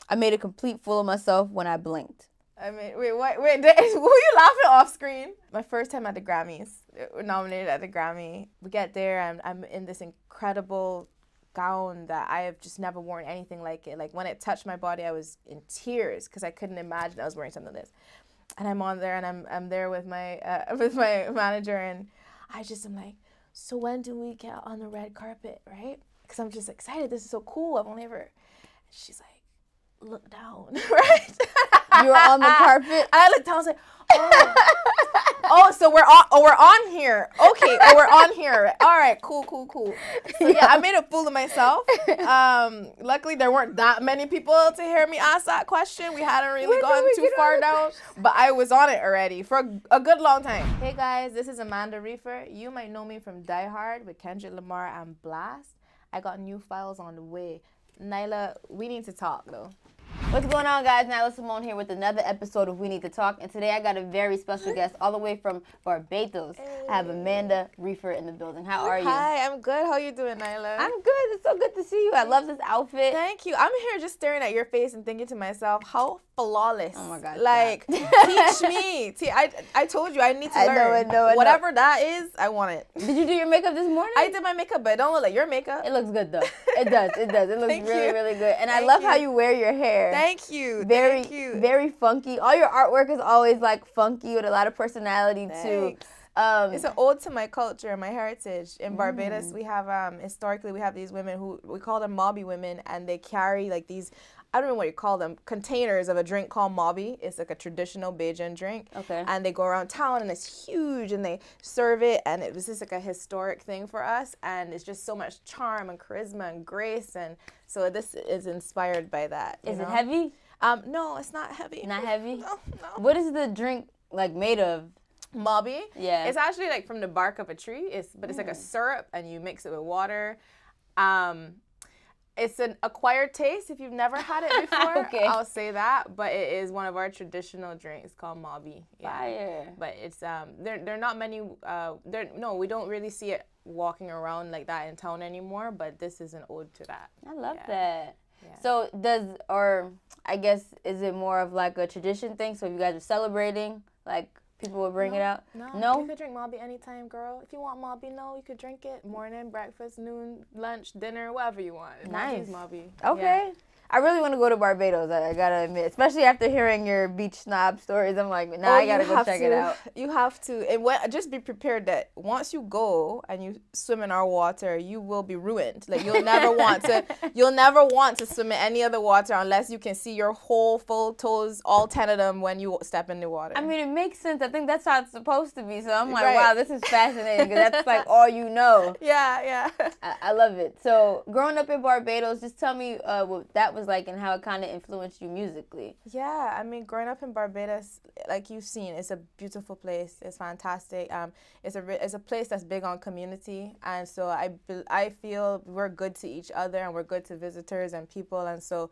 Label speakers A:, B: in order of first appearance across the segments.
A: I made a complete fool of myself when I blinked.
B: I mean, wait, what? Wait, were you laughing off screen? My first time at the Grammys, we're nominated at the Grammy. We get there, and I'm in this incredible gown that I have just never worn anything like it. Like when it touched my body, I was in tears because I couldn't imagine I was wearing something like this. And I'm on there, and I'm there with my manager, and I just am like, so when do we get on the red carpet, right? Because I'm just excited. This is so cool. I've only ever. She's like, look down, right?
A: You were on the carpet?
B: And I looked down, I was like, oh. Oh, so we're on here. Okay, oh, we're on here. All right, cool. So yeah, I made a fool of myself. Luckily, there weren't that many people to hear me ask that question. We hadn't really gone too far down, but I was on it already for a good long time. Hey guys, this is Amanda Refier. You might know me from Die Hard with Kendrick Lamar and Blast. I got new files on the way. Nyla, we need to talk though.
A: What's going on, guys? Nyla Symone here with another episode of We Need to Talk, and today I got a very special guest all the way from Barbados. Hey. I have Amanda Refier in the building. How are you?
B: Hi, I'm good. How are you doing, Nyla?
A: I'm good. It's so good to see you. I love this outfit.
B: Thank you. I'm here just staring at your face and thinking to myself, how flawless.
A: Oh my God.
B: Like, teach me. I told you I need to learn.
A: I know.
B: Whatever that is, I want it.
A: Did you do your makeup this morning?
B: I did my makeup, but it don't look like your makeup.
A: It looks good though. It does. It looks
B: Thank
A: really,
B: you.
A: really good. And I love how you wear your hair.
B: Thank you.
A: Very,
B: Thank you.
A: very funky. All your artwork is always like funky with a lot of personality too.
B: It's an ode to my culture and my heritage. In Barbados, we have historically we have these women who we call them Maui women, and they carry like these, I don't know what you call them, containers of a drink called Maui. It's like a traditional Bajan drink.
A: Okay.
B: And they go around town, and it's huge, and they serve it, and it was just like a historic thing for us, and it's just so much charm and charisma and grace, and so this is inspired by that.
A: Is it heavy?
B: No, it's not heavy.
A: Not heavy?
B: No.
A: What is the drink like made of?
B: Maui?
A: Yeah.
B: It's actually like from the bark of a tree. But it's like a syrup, and you mix it with water. It's an acquired taste if you've never had it before.
A: Okay.
B: I'll say that, but it is one of our traditional drinks called Maui. Yeah.
A: Fire.
B: But it's there not many we don't really see it walking around like that in town anymore, but this is an ode to that.
A: I love that.
B: Yeah.
A: So I guess, is it more of like a tradition thing? So if you guys are celebrating, like people will bring it out? No?
B: You could drink Maui anytime, girl. If you want Maui, you could drink it morning, breakfast, noon, lunch, dinner, whatever you want.
A: Nice.
B: Maui.
A: Okay.
B: Yeah.
A: I really want to go to Barbados, I gotta admit. Especially after hearing your beach snob stories. I'm like, I gotta go check it out.
B: You have to. And just be prepared that once you go and you swim in our water, you will be ruined. Like you'll never want to swim in any other water unless you can see your whole full toes, all 10 of them, when you step in the water.
A: I mean, it makes sense. I think that's how it's supposed to be. So I'm like, wow, this is fascinating, because that's like all you know.
B: Yeah.
A: I love it. So growing up in Barbados, just tell me what that was like and how it kind of influenced you musically.
B: Yeah, I mean, growing up in Barbados, like you've seen, it's a beautiful place. It's fantastic. It's a place that's big on community, and so I feel we're good to each other, and we're good to visitors and people. And so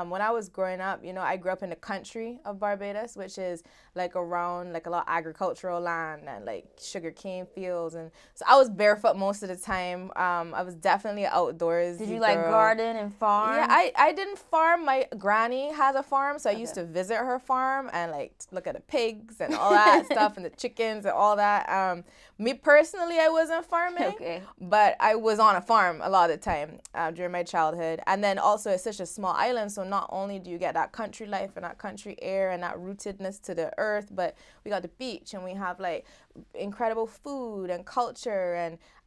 B: when I was growing up, I grew up in the country of Barbados, which is like around like a lot of agricultural land and like sugar cane fields, and so I was barefoot most of the time. I was definitely outdoors.
A: Did you like garden and farm?
B: Yeah, I didn't farm. My granny has a farm, so I used to visit her farm and like look at the pigs and all that stuff, and the chickens and all that. Me personally, I wasn't farming, but I was on a farm a lot of the time during my childhood. And then also, it's such a small island, so not only do you get that country life and that country air and that rootedness to the earth, but we got the beach, and we have like incredible food and culture,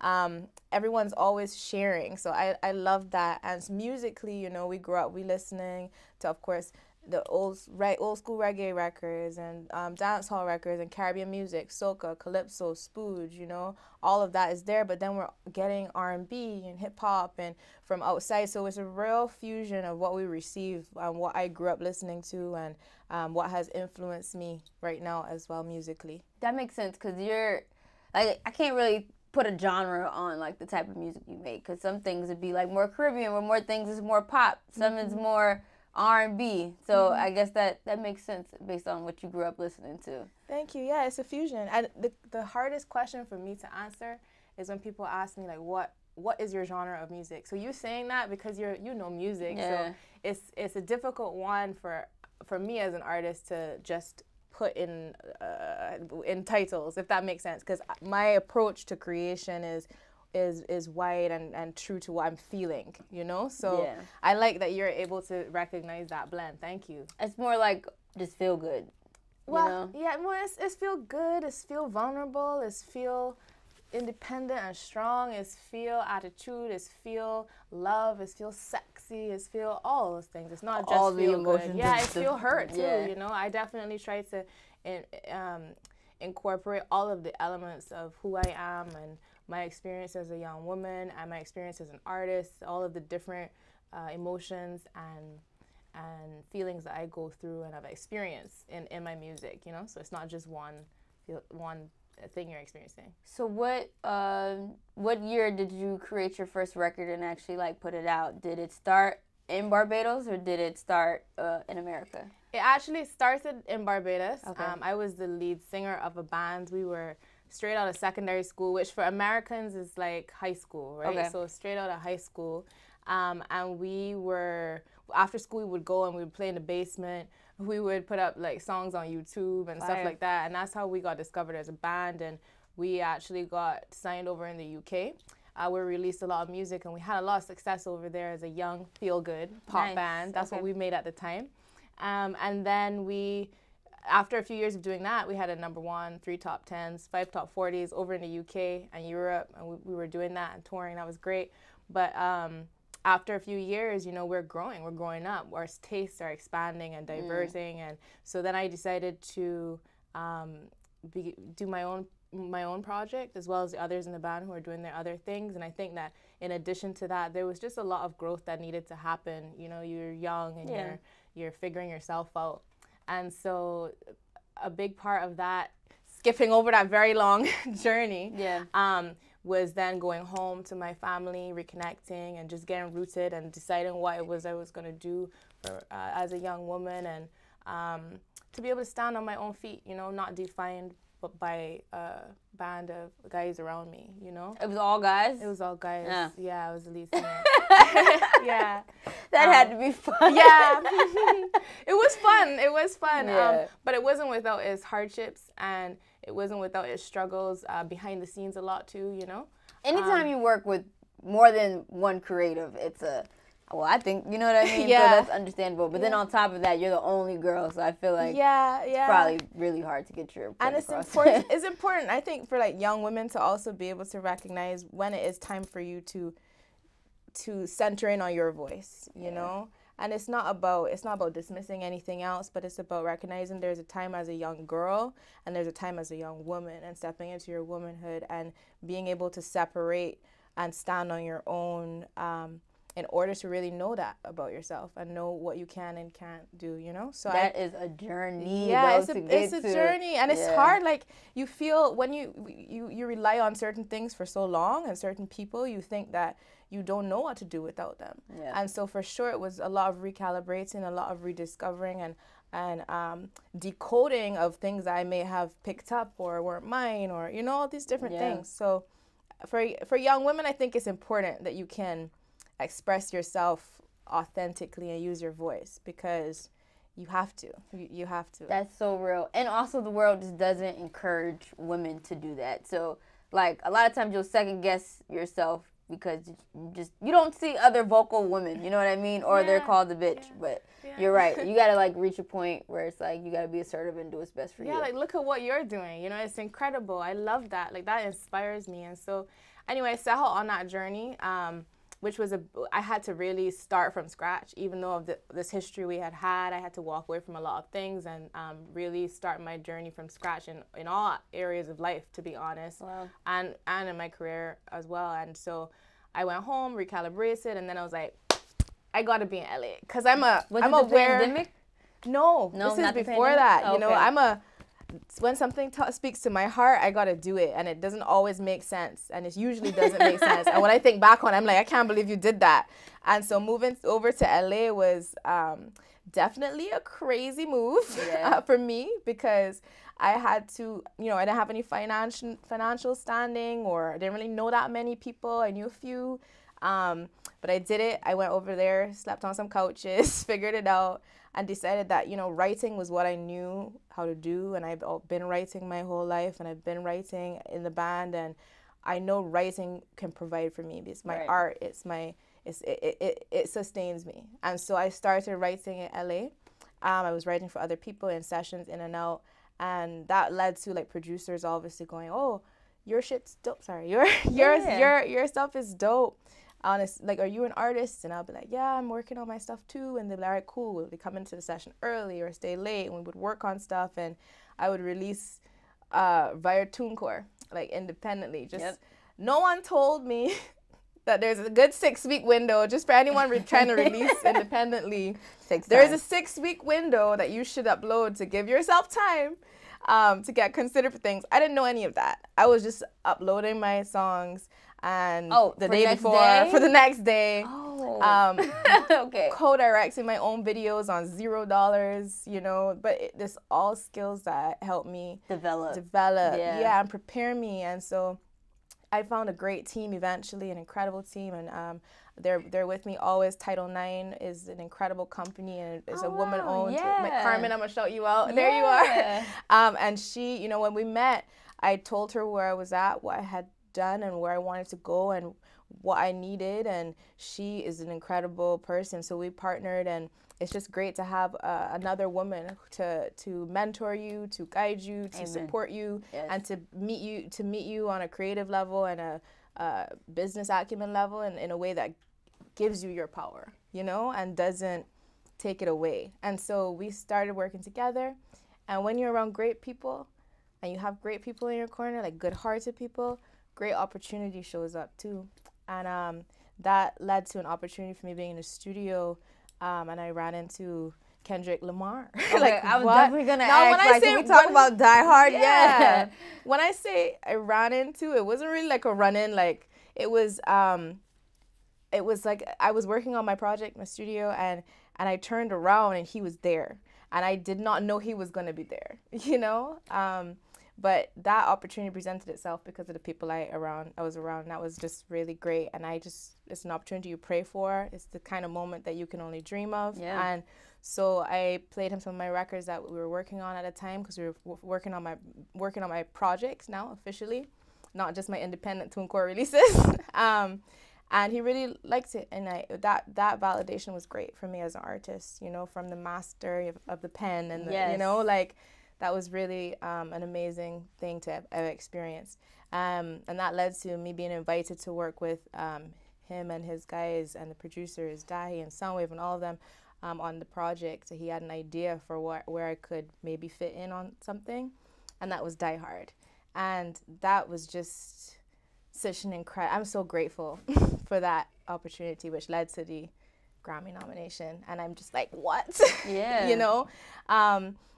B: and everyone's always sharing. So I love that. And musically, we grew up, we listening to, of course, the old school reggae records and dance hall records and Caribbean music, soca, calypso, spooge, all of that is there. But then we're getting R&B and hip hop and from outside. So it's a real fusion of what we receive and what I grew up listening to, and what has influenced me right now as well musically.
A: That makes sense, because you're like, I can't really put a genre on like the type of music you make, because some things would be like more Caribbean, or more things is more pop, some is more R&B. So I guess that makes sense based on what you grew up listening to.
B: Thank you. Yeah, it's a fusion. And the hardest question for me to answer is when people ask me like, what what is your genre of music? So you saying that because you know music. So it's a difficult one for me as an artist to just put in titles, if that makes sense, because my approach to creation is wide and true to what I'm feeling, you know? So I like that you're able to recognize that blend. Thank you.
A: It's more like just feel good.
B: Well, you know? Yeah, well, it's feel good, it's feel vulnerable, it's feel independent and strong, it's feel attitude, it's feel love, it's feel sexy, it's feel all those things. It's not just all feel the emotions. Good. Yeah, it's feel hurt too, you know? I definitely try to incorporate all of the elements of who I am and my experience as a young woman and my experience as an artist, all of the different emotions and feelings that I go through and I've experienced in my music, you know? So it's not just one thing you're experiencing.
A: So what year did you create your first record and actually like put it out? Did it start in Barbados or did it start in America?
B: It actually started in Barbados. Okay. I was the lead singer of a band. We were straight out of secondary school, which for Americans is like high school, right? Okay. So straight out of high school. And we were, after school we would go and we would play in the basement. We would put up like songs on YouTube and stuff like that. And that's how we got discovered as a band. And we actually got signed over in the UK. We released a lot of music and we had a lot of success over there as a young feel-good pop band. That's what we made at the time. And then after a few years of doing that, we had a #1, 3 top 10s, 5 top 40s over in the UK and Europe. And we were doing that and touring. That was great. But after a few years, you know, we're growing up. Our tastes are expanding and diverting. And so then I decided to do my own project as well as the others in the band who are doing their other things. And I think that in addition to that, there was just a lot of growth that needed to happen. You know, you're young and you're figuring yourself out. And so a big part of that, skipping over that very long journey, was then going home to my family, reconnecting and just getting rooted and deciding what it was I was going to do as a young woman and to be able to stand on my own feet, you know, not defined by a band of guys around me, you know?
A: It was all guys?
B: It was all guys. Yeah, I was the lead singer. Yeah.
A: That had to be fun.
B: Yeah. It was fun. It was fun. But it wasn't without its hardships and it wasn't without its struggles behind the scenes a lot too, you know?
A: Anytime you work with more than one creative, it's well, I think, you know what I mean? So that's understandable. But then on top of that, you're the only girl, so I feel like it's probably really hard to get your point across.
B: Important. It's important, I think, for like young women to also be able to recognize when it is time for you to center in on your voice, you know? And it's not about dismissing anything else, but it's about recognizing there's a time as a young girl and there's a time as a young woman and stepping into your womanhood and being able to separate and stand on your own in order to really know that about yourself and know what you can and can't do, you know? So
A: that is a journey.
B: Yeah, it's a journey, and it's hard. Like you feel when you rely on certain things for so long and certain people, you think that you don't know what to do without them. And so for sure, it was a lot of recalibrating, a lot of rediscovering, and decoding of things I may have picked up or weren't mine, or you know, all these different things. So for young women, I think it's important that you can express yourself authentically and use your voice because you have to. You have to.
A: That's so real. And also the world just doesn't encourage women to do that. So like a lot of times you'll second guess yourself because you don't see other vocal women, you know what I mean? Or they're called a bitch. But you're right. You got to like reach a point where it's like you got to be assertive and do what's best for you.
B: Yeah, like look at what you're doing. You know, it's incredible. I love that. Like that inspires me. And so anyway, I set out on that journey. Which was I had to really start from scratch, even though of this history we had. I had to walk away from a lot of things and really start my journey from scratch in all areas of life, to be honest, and in my career as well. And so I went home, recalibrated, and then I was like, I gotta be in LA because I'm aware.
A: Pandemic?
B: No, this is before that. You know, when something speaks to my heart, I gotta do it, and it doesn't always make sense, and it usually doesn't make sense. And when I think back on it, I'm like, I can't believe you did that. And so moving over to LA was definitely a crazy move for me, because I had to, you know, I didn't have any financial standing, or I didn't really know that many people. I knew a few, but I did it. I went over there, slept on some couches, figured it out, and decided that, you know, writing was what I knew how to do. And I've been writing my whole life, and I've been writing in the band, and I know writing can provide for me. It's my art. It's my, it sustains me. And so I started writing in LA. I was writing for other people in sessions in and out. And that led to like producers obviously going, oh, your shit's dope. Sorry, your stuff is dope. Honest, like, are you an artist? And I'll be like, yeah, I'm working on my stuff too. And they'll be like, all right, cool. They come into the session early or stay late, and we would work on stuff. And I would release via TuneCore, like independently. Just no one told me that there's a good 6-week window just for anyone trying to release independently. There's a 6-week window that you should upload to give yourself time to get considered for things. I didn't know any of that. I was just uploading my songs, and the day before for the next day. Co-directing my own videos on $0, you know, but this all skills that help me develop and prepare me. And so I found a great team eventually, an incredible team, and they're with me always. Title IX is an incredible company, and it's a woman-owned. Carmen, I'm gonna shout you out. There you are. And she, you know, when we met, I told her where I was at, what I had done, and where I wanted to go, and what I needed. And she is an incredible person, so we partnered, and it's just great to have another woman to mentor you, to guide you, to support you, and to meet you on a creative level and a business acumen level, and in a way that gives you your power, you know, and doesn't take it away. And so we started working together. And when you're around great people, and you have great people in your corner, like good-hearted people, great opportunity shows up too. And that led to an opportunity for me being in the studio, and I ran into Kendrick Lamar.
A: Like, I was definitely gonna ask, can we talk about Die Hard? Yeah.
B: When I say I ran into, it wasn't really like a run-in. Like, it was like I was working on my project, my studio, and I turned around and he was there, and I did not know he was gonna be there, you know. But that opportunity presented itself because of the people I was around, and that was just really great. And it's an opportunity you pray for. It's the kind of moment that you can only dream of. And so I played him some of my records that we were working on at the time, because we were working on my projects now officially, not just my independent TuneCore releases. And he really liked it, and that validation was great for me as an artist, you know, from the master of the pen, and you know, like, that was really an amazing thing to have experienced. And that led to me being invited to work with him and his guys and the producers, Dahi and Soundwave, and all of them on the project. So he had an idea for where I could maybe fit in on something, and that was Die Hard. And that was just such an incredible, I'm so grateful for that opportunity, which led to the Grammy nomination. And I'm just like, what? You know?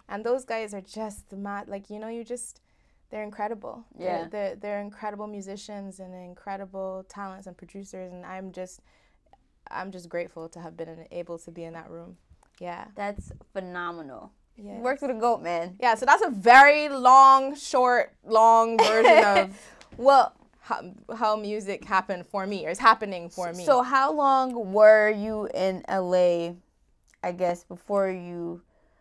B: And those guys are just like, you know, they're incredible. They're incredible musicians and incredible talents and producers, and I'm just grateful to have been able to be in that room. Yeah.
A: That's phenomenal. Yeah. You worked with a GOAT, man.
B: Yeah, so that's a very long version of how music happened for me, or is happening for me.
A: So how long were you in LA, I guess, before you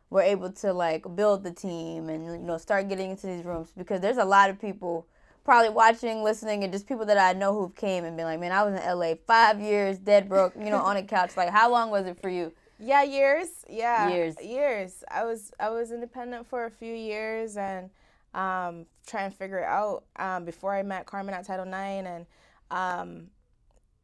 A: were able to like build the team and, you know, start getting into these rooms? Because there's a lot of people probably watching, listening, and just people that I know who've came and been like, man, I was in LA 5 years, dead broke, you know, on a couch. Like, how long was it for you?
B: Yeah, years. Yeah, years. I was independent for a few years, and trying to figure it out before I met Carmen at Title IX, and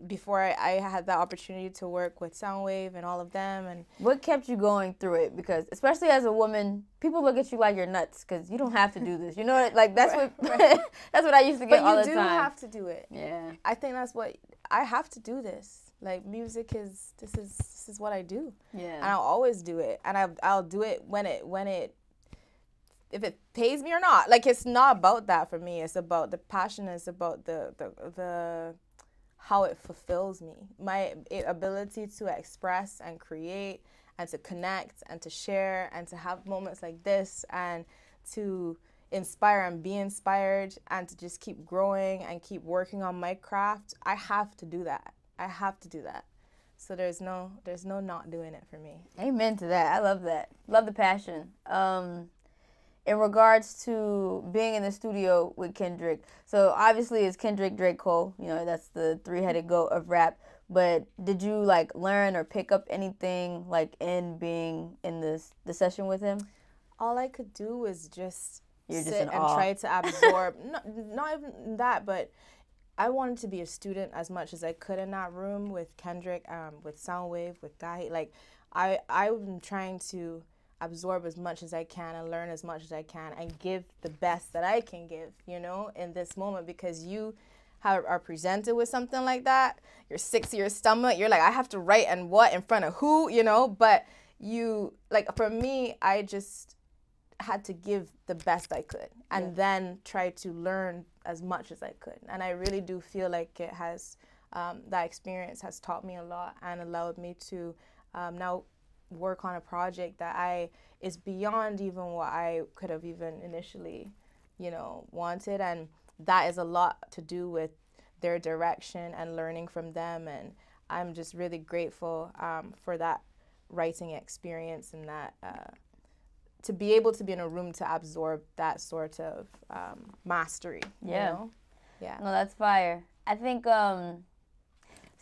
B: before I had the opportunity to work with Soundwave and all of them. And
A: what kept you going through it? Because especially as a woman, people look at you like you're nuts because you don't have to do this. You know, like that's what that's what I used to get all the time.
B: But you do have to do it.
A: Yeah.
B: I think that's what I have to do. This, like, music is this is what I do.
A: Yeah.
B: And I'll always do it, and I'll do it when it it pays me or not. Like, it's not about that for me. It's about the passion. It's about the how it fulfills me. My ability to express and create and to connect and to share and to have moments like this and to inspire and be inspired and to just keep growing and keep working on my craft. I have to do that. I have to do that. So there's no not doing it for me.
A: Amen to that. I love that. Love the passion. In regards to being in the studio with Kendrick, so obviously it's Kendrick, Drake, Cole. You know, that's the three-headed goat of rap. But did you like learn or pick up anything like in being in the session with him?
B: All I could do was just
A: You're
B: sit
A: just in
B: and
A: awe.
B: try to absorb. Not even that, but I wanted to be a student as much as I could in that room with Kendrick, with Soundwave, with Guy. Like, I'm trying to absorb as much as I can and learn as much as I can and give the best that I can give, you know, in this moment, because you are presented with something like that. You're sick to your stomach. You're like, I have to write and what in front of who, you know, but you, like, for me, I just had to give the best I could and then try to learn as much as I could. And I really do feel like it has, that experience has taught me a lot and allowed me to now work on a project that is beyond even what I could have even initially, you know, wanted. And that is a lot to do with their direction and learning from them. And I'm just really grateful for that writing experience and that to be able to be in a room to absorb that sort of mastery.
A: Yeah.
B: You know? Yeah.
A: No, that's fire. I think,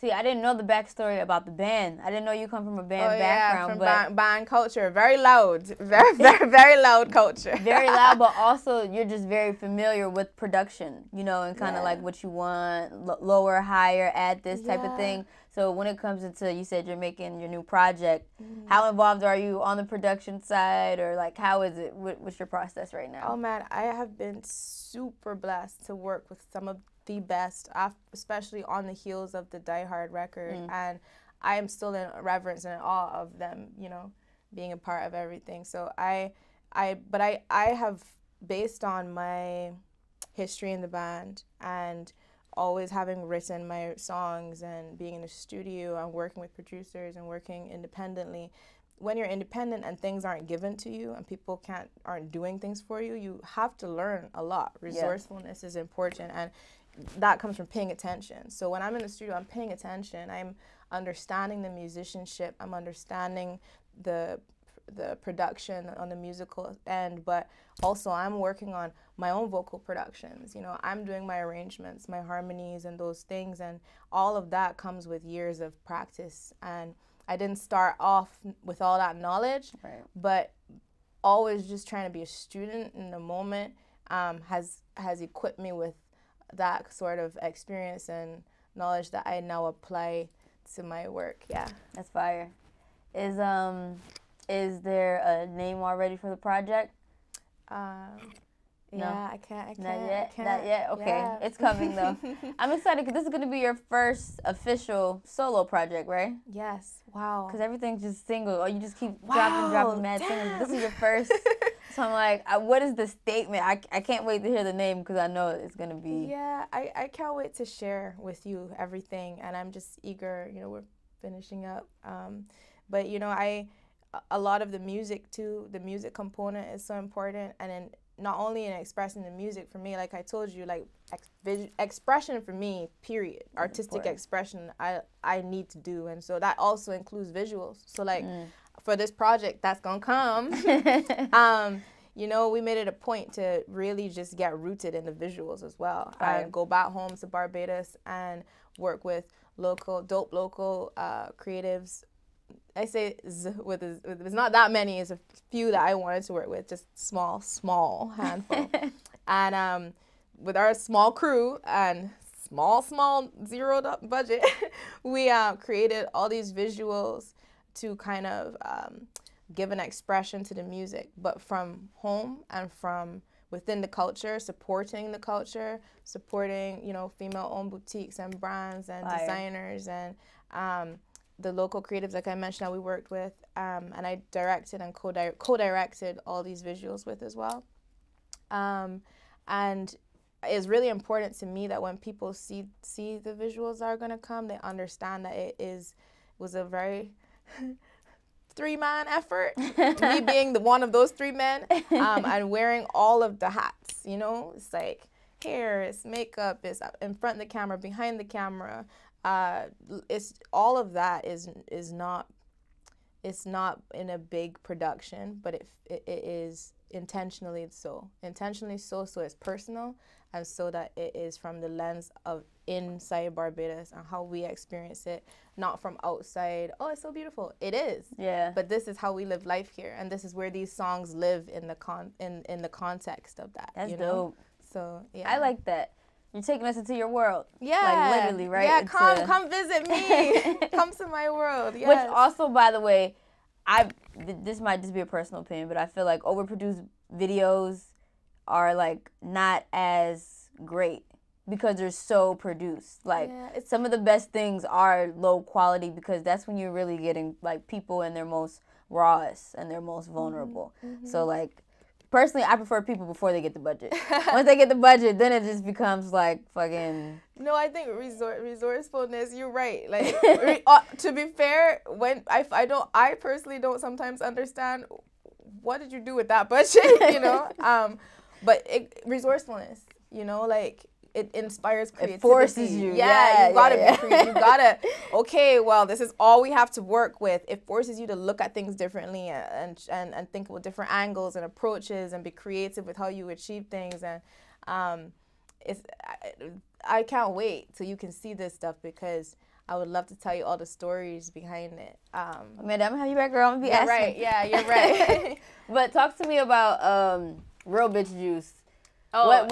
A: see, I didn't know the backstory about the band. I didn't know you come from a band background.
B: Yeah, from band culture. Very loud. Very loud culture.
A: Very loud, but also you're just very familiar with production, you know, and kind of like what you want, lower, higher, add this type of thing. So when it comes into, you said you're making your new project, how involved are you on the production side, or like how is it? What's your process right now?
B: Oh man, I have been super blessed to work with some of the best, especially on the heels of the Die Hard record, and I am still in reverence and in awe of them, you know, being a part of everything. So I have, based on my history in the band and always having written my songs and being in the studio and working with producers and working independently, when you're independent and things aren't given to you and people aren't doing things for you, you have to learn a lot. Resourcefulness is important, and that comes from paying attention. So when I'm in the studio, I'm paying attention. I'm understanding the musicianship. I'm understanding the production on the musical end, but also I'm working on my own vocal productions. You know, I'm doing my arrangements, my harmonies, and those things, and all of that comes with years of practice. And I didn't start off with all that knowledge, but always just trying to be a student in the moment has equipped me with that sort of experience and knowledge that I now apply to my work. Yeah,
A: that's fire. Is there a name already for the project?
B: No. Yeah, I can't.
A: Not yet. Okay, yeah. It's coming though. I'm excited because this is gonna be your first official solo project, right?
B: Yes. Wow.
A: Because everything's just single, or you just keep dropping mad singles. This is your first. So I'm like, what is the statement? I can't wait to hear the name because I know it's gonna be.
B: Yeah, I can't wait to share with you everything, and I'm just eager. You know, we're finishing up, but you know, a lot of the music too. The music component is so important, and then not only in expressing the music for me, like I told you, like expression for me, period. Artistic expression I need to do, and so that also includes visuals. So like for this project that's gonna come, you know, we made it a point to really just get rooted in the visuals as well. I go back home to Barbados and work with dope local creatives. I say there's not that many, it's a few that I wanted to work with, just small handful. And with our small crew and small zeroed up budget, we created all these visuals to kind of give an expression to the music, but from home and from within the culture, supporting the culture, supporting, you know, female-owned boutiques and brands and designers and the local creatives, like I mentioned, that we worked with, and I directed and co-directed all these visuals with as well. And it's really important to me that when people see the visuals that are gonna come, they understand that it was a very 3-man effort. Me being one of those 3 men, and wearing all of the hats. You know, it's like hair, it's makeup, it's in front of the camera, behind the camera. It's all of that is not. It's not in a big production, but it is intentionally so. Intentionally so it's personal, and so that it is from the lens of inside Barbados and how we experience it, not from outside. Oh, it's so beautiful. It is.
A: Yeah.
B: But this is how we live life here, and this is where these songs live in the context of that.
A: That's
B: you know?
A: dope.
B: So yeah.
A: I like that. You're taking us into your world.
B: Yeah.
A: Like literally, right?
B: Yeah, come visit me. Come to my world. Yes.
A: Which also, by the way, this might just be a personal opinion, but I feel like overproduced videos are like not as great because they're so produced. Like some of the best things are low quality because that's when you're really getting like people in their most rawest and their most vulnerable. So like personally, I prefer people before they get the budget. Once they get the budget, then it just becomes like fucking.
B: No, I think resourcefulness. You're right. Like to be fair, when I personally don't sometimes understand what did you do with that budget, you know. But resourcefulness, you know, like it inspires creativity.
A: It forces you.
B: Yeah, you gotta be creative. You gotta. Okay, well, this is all we have to work with. It forces you to look at things differently and think with different angles and approaches and be creative with how you achieve things. And I can't wait till you can see this stuff because I would love to tell you all the stories behind it.
A: Man, I'm gonna have you back, girl. I'm gonna be asking.
B: Right. Yeah, you're right.
A: But talk to me about real bitch juice.
B: Oh,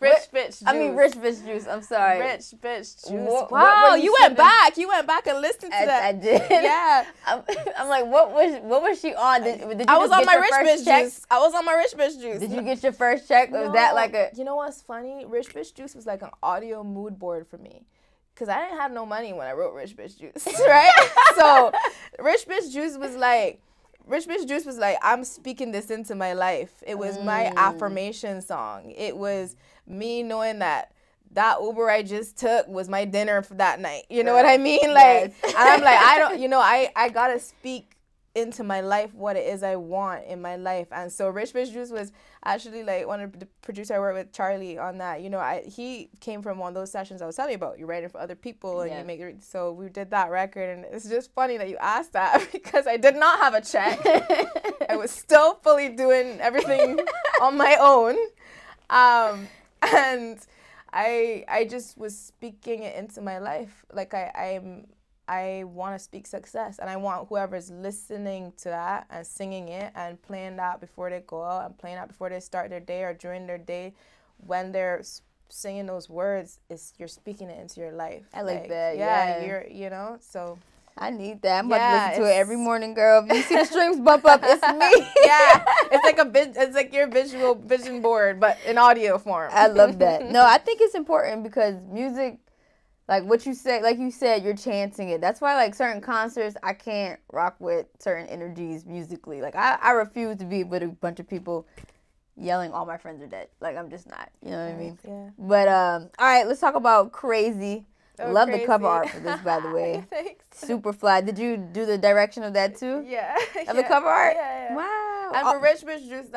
B: rich bitch juice.
A: I mean, rich bitch juice. I'm sorry.
B: Rich bitch juice.
A: Wow,
B: you went back. You went back and listened to that.
A: I did.
B: Yeah.
A: I'm like, what was she on? Did you
B: I was on my rich bitch
A: check?
B: juice. I was on my rich bitch juice.
A: Did you get your first check? Or was that like a?
B: You know what's funny? Rich bitch juice was like an audio mood board for me. Because I didn't have no money when I wrote Rich Bitch Juice, right? So Rich Bitch Juice was like, I'm speaking this into my life. It was my affirmation song. It was me knowing that Uber I just took was my dinner for that night. You know what I mean? Like, and I'm like, I got to speak into my life what it is I want in my life. And so Rich Bitch Juice was actually like one of the producers I worked with, Charlie, on that. You know, he came from one of those sessions I was telling you about. You're writing for other people and you make it. So we did that record, and it's just funny that you asked that because I did not have a check. I was still fully doing everything on my own. And I just was speaking it into my life. Like I want to speak success, and I want whoever's listening to that and singing it and playing that before they go out and playing that before they start their day or during their day, when they're singing those words, you're speaking it into your life.
A: I like that.
B: Yeah, you know, so.
A: I need that. I'm about to listen to it every morning, girl. If you see the streams bump up, it's me.
B: Yeah, it's like your vision board, but in audio form.
A: I love that. No, I think it's important because music. Like what you say, like you said, you're chanting it. That's why, like, certain concerts, I can't rock with certain energies musically. Like, I refuse to be with a bunch of people yelling, all my friends are dead. Like, I'm just not. You know what I mean? Yeah. But, all right, let's talk about Crazy. Love the cover art for this, by the way.
B: Thanks.
A: Super fly. Did you do the direction of that, too?
B: Yeah.
A: Of the cover art?
B: Yeah.
A: Wow.
B: And for Rich Bitch Juice,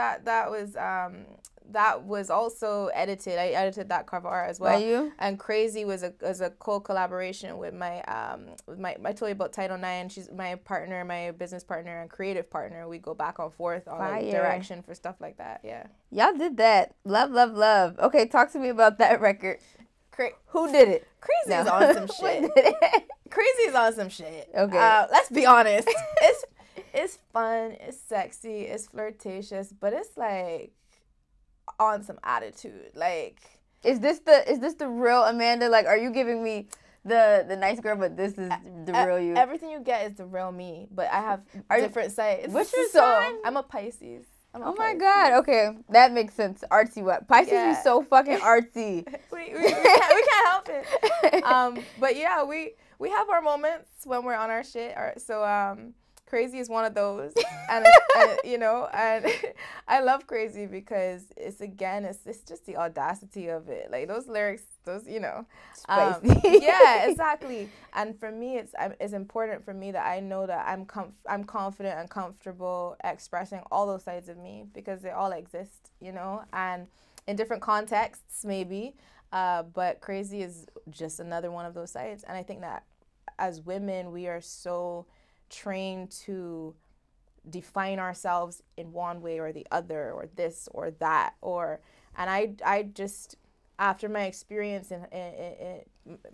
B: that was also edited. I edited that cover art as well.
A: By you?
B: And Crazy was a co-collaboration with my I told you about Title IX. She's my partner, my business partner and creative partner. We go back and forth on like, direction for stuff like that. Yeah.
A: Y'all did that. Love, love, love. Okay, talk to me about that record. Who did it?
B: Crazy is on some shit. Crazy is on some shit.
A: Okay.
B: Let's be honest. It's fun. It's sexy. It's flirtatious. But it's like on some attitude. Like,
A: is this the real Amanda? Like, are you giving me the nice girl, but this is the real you?
B: Everything you get is the real me. But I have different sides.
A: What's your sign?
B: I'm a Pisces.
A: Oh my God. Okay, that makes sense. Artsy what? Pisces be so fucking artsy.
B: we can't help it. But yeah, we have our moments when we're on our shit. So Crazy is one of those, and you know, and I love Crazy because it's just the audacity of it. Like those lyrics, you know, yeah, exactly. And for me, it's important for me that I know that I'm confident and comfortable expressing all those sides of me because they all exist, you know, and in different contexts maybe, but Crazy is just another one of those sides. And I think that as women, we are so trained to define ourselves in one way or the other, or this or that, and I just, after my experience in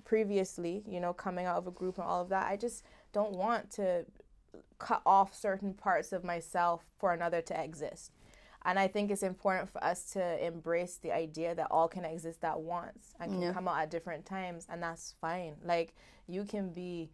B: previously, you know, coming out of a group and all of that, I just don't want to cut off certain parts of myself for another to exist. And I think it's important for us to embrace the idea that all can exist at once and can come out at different times, and that's fine. Like, you can be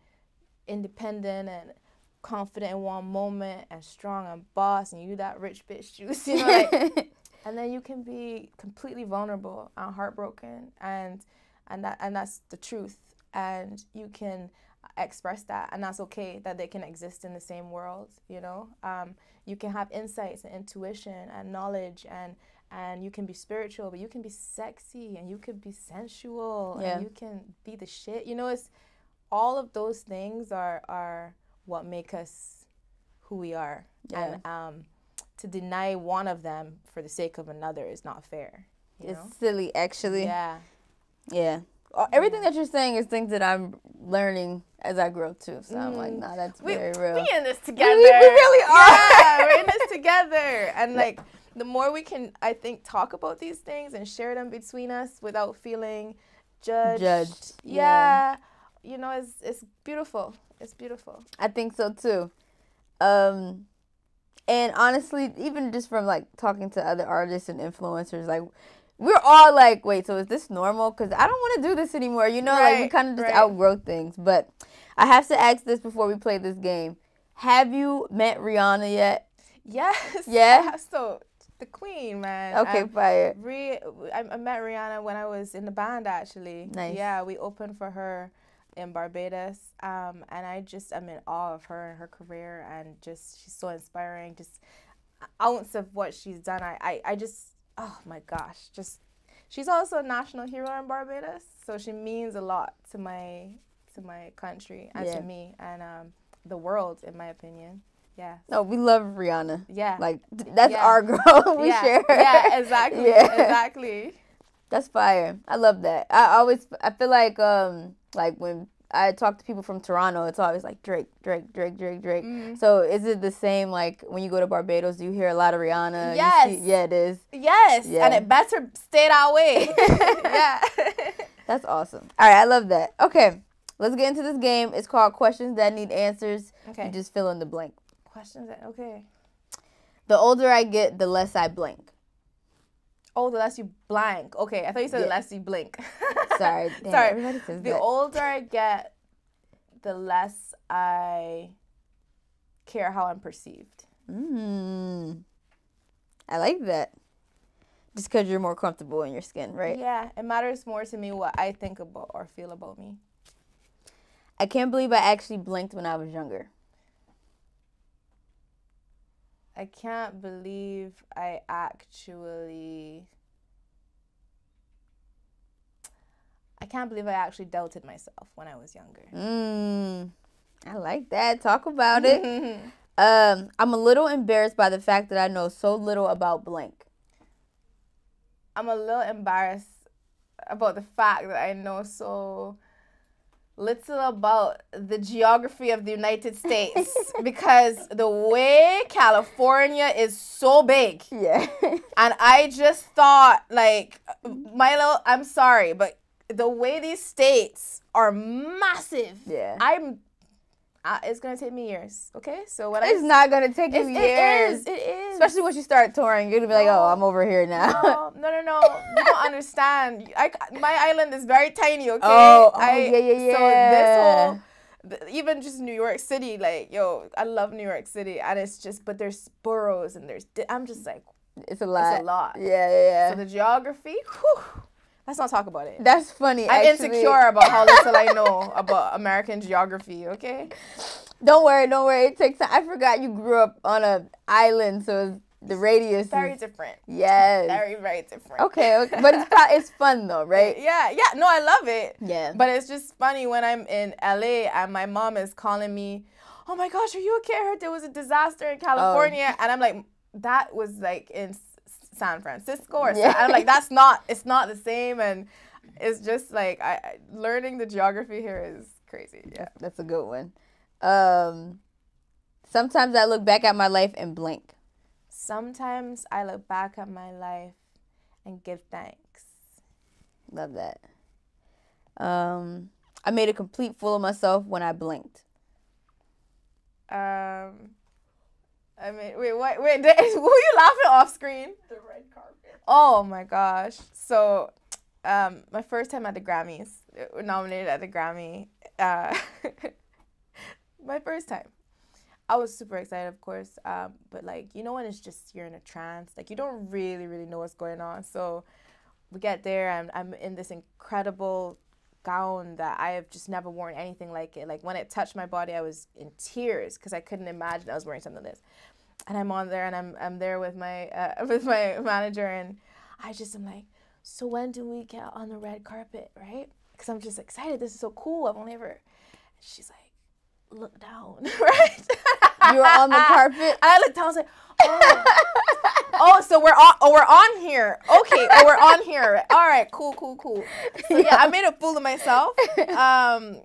B: independent and confident in one moment and strong and boss and you that rich bitch juice, you know, like, and then you can be completely vulnerable and heartbroken, and that's the truth, and you can express that, and that's okay that they can exist in the same world, you know. You can have insights and intuition and knowledge, and you can be spiritual, but you can be sexy, and you can be sensual, and you can be the shit, you know. It's all of those things are what make us who we are. And to deny one of them for the sake of another is not fair.
A: It's silly, actually.
B: Yeah.
A: Everything that you're saying is things that I'm learning as I grow too. So I'm like, nah, that's very real.
B: We in this together.
A: We really are.
B: Yeah, we're in this together. And like, the more we can, I think, talk about these things and share them between us without feeling judged. Yeah. You know, it's beautiful. It's beautiful.
A: I think so too. And honestly, even just from like talking to other artists and influencers, like, we're all like, wait, so is this normal? Because I don't want to do this anymore. You know, like, we kind of just outgrow things. But I have to ask this before we play this game. Have you met Rihanna yet?
B: Yes.
A: Yeah?
B: So, the queen, man.
A: Okay, fire.
B: I met Rihanna when I was in the band, actually.
A: Nice.
B: Yeah, we opened for her in Barbados, and I'm in awe of her and her career, and just, she's so inspiring. Just ounce of what she's done, I just, oh my gosh, just, she's also a national hero in Barbados, so she means a lot to my country and to me and the world, in my opinion. Yeah.
A: No, we love Rihanna.
B: Yeah.
A: Like, that's our girl. We share.
B: Yeah, exactly. Exactly.
A: That's fire. I love that. I feel like when I talk to people from Toronto, it's always like Drake. Mm-hmm. So is it the same, like, when you go to Barbados, do you hear a lot of Rihanna?
B: Yes.
A: Yeah, it is.
B: Yes. Yeah. And it better stay that way. Yeah.
A: That's awesome. All right, I love that. Okay, let's get into this game. It's called Questions That Need Answers. Okay. You just fill in the blank.
B: Okay.
A: The older I get, the less I blink.
B: Oh, the less you blank. Okay, I thought you said the less you blink.
A: Sorry. Damn,
B: Sorry.
A: Everybody says
B: the older I get, the less I care how I'm perceived.
A: I like that. Just because you're more comfortable in your skin, right?
B: Yeah, it matters more to me what I think about or feel about me.
A: I can't believe I actually blinked when I was younger.
B: I can't believe I actually doubted myself when I was younger.
A: I like that. Talk about it. I'm a little embarrassed by the fact that I know so little about blank.
B: I'm a little embarrassed about the fact that I know so little about the geography of the United States because the way California is so big. Yeah. And I just thought, like, Milo, I'm sorry, but the way these states are massive. Yeah. It's going to take me years, okay? So what
A: It's not going to take you years.
B: It is.
A: Especially once you start touring, you're going to be like, oh, I'm over here now.
B: No. You don't understand. My island is very tiny, okay?
A: Yeah.
B: So this whole, even just New York City, like, yo, I love New York City. And it's just, but there's boroughs and I'm just like.
A: It's a lot.
B: It's a lot.
A: Yeah.
B: So the geography, whew, Let's not talk about it.
A: That's funny.
B: I'm insecure about how little I know about American geography, okay?
A: Don't worry. It takes time. I forgot you grew up on an island, so the radius
B: very
A: is
B: different.
A: Yes.
B: Very, very different.
A: Okay. But it's fun though, right?
B: Yeah. No, I love it.
A: Yeah.
B: But it's just funny when I'm in LA and my mom is calling me, oh my gosh, are you okay? I heard there was a disaster in California. And I'm like, that was like in San Francisco or something. I'm like, it's not the same. And it's just like, learning the geography here is crazy. Yeah.
A: That's a good one. Sometimes I look back at my life and blink.
B: Sometimes I look back at my life and give thanks.
A: Love that. I made a complete fool of myself when I blinked.
B: I mean, wait, were you laughing off screen?
C: The red carpet.
B: Oh my gosh. So, my first time at the Grammys, nominated at the Grammy, my first time. I was super excited, of course, but like, you know when it's just, you're in a trance, like you don't really know what's going on. So we get there and I'm in this incredible gown that I have just never worn anything like it. Like when it touched my body, I was in tears because I couldn't imagine I was wearing something like this. And I'm on there and I'm there with my manager and I just am like, so when do we get on the red carpet, right? Because I'm just excited. This is so cool. I've only ever. And she's like, look down, right?
A: You were on the carpet?
B: And I looked down and was like, oh, so we're on here. Okay, we're on here. All right, cool. So yeah, I made a fool of myself.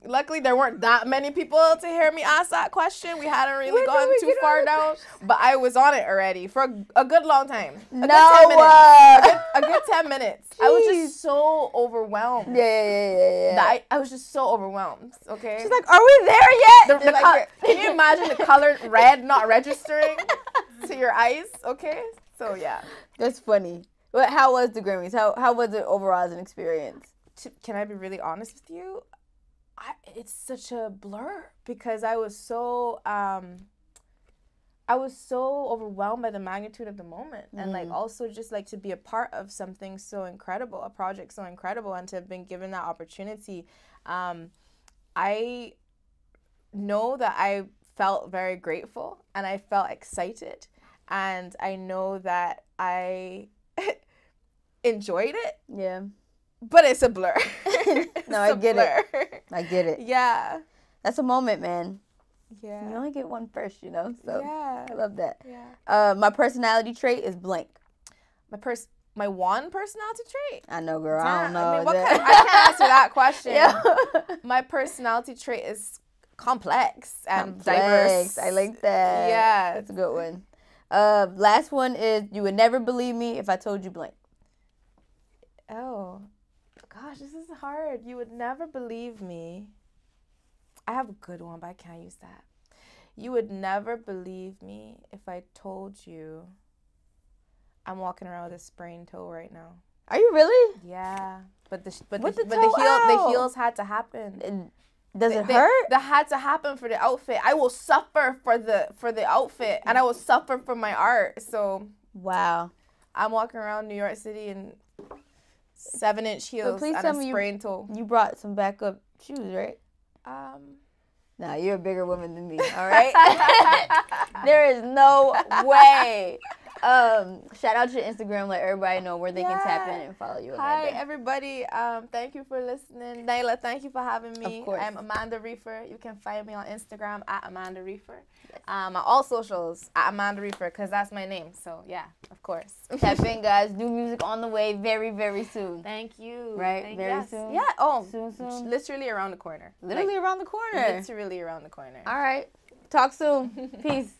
B: Luckily, there weren't that many people to hear me ask that question. We hadn't really gone too far down, but I was on it already for a good long time. A good 10 minutes. Jeez. I was just so overwhelmed.
A: Yeah.
B: I was just so overwhelmed. Okay.
A: She's like, are we there yet?
B: Can you imagine the color red not registering to your eyes? Okay. So yeah.
A: That's funny. But how was the Grammys? How was it overall as an experience?
B: Can I be really honest with you? It's such a blur because I was so overwhelmed by the magnitude of the moment and like also just like to be a part of something so incredible, a project so incredible, and to have been given that opportunity. I know that I felt very grateful and I felt excited, and I know that I enjoyed it.
A: Yeah.
B: But it's a blur.
A: No, I get it.
B: Yeah.
A: That's a moment, man.
B: Yeah.
A: You only get one first, you know? So
B: yeah.
A: I love that.
B: Yeah.
A: My personality trait is blank.
B: My one personality trait?
A: I know, girl. I don't know.
B: I mean, I can't answer that question. Yeah. My personality trait is complex and diverse.
A: I like that.
B: Yeah.
A: That's a good one. Last one is, you would never believe me if I told you blank.
B: Oh, gosh, this is hard. You would never believe me. I have a good one, but I can't use that. You would never believe me if I told you I'm walking around with a sprained toe right now.
A: Are you really?
B: Yeah, but the heels had to happen.
A: Does it hurt?
B: That had to happen for the outfit. I will suffer for the outfit, and I will suffer for my art. So
A: wow,
B: I'm walking around New York City in 7-inch heels and a sprained toe.
A: You brought some backup shoes, right? Nah, you're a bigger woman than me. All right. There is no way. Shout out to your Instagram, let everybody know where they can tap in and follow you.
B: Hi everybody. Thank you for listening. Nyla, thank you for having me.
A: Of course.
B: I'm Amanda Reefer. You can find me on Instagram at Amanda Reefer. Yes. On all socials at Amanda Reefer, because that's my name. So yeah, of course.
A: Tap in, guys. New music on the way very, very soon.
B: Thank you.
A: Right? Very soon?
B: Yeah. Oh,
A: soon.
B: Literally around the corner.
A: Literally around the corner.
B: Literally around the corner.
A: All right. Talk soon. Peace.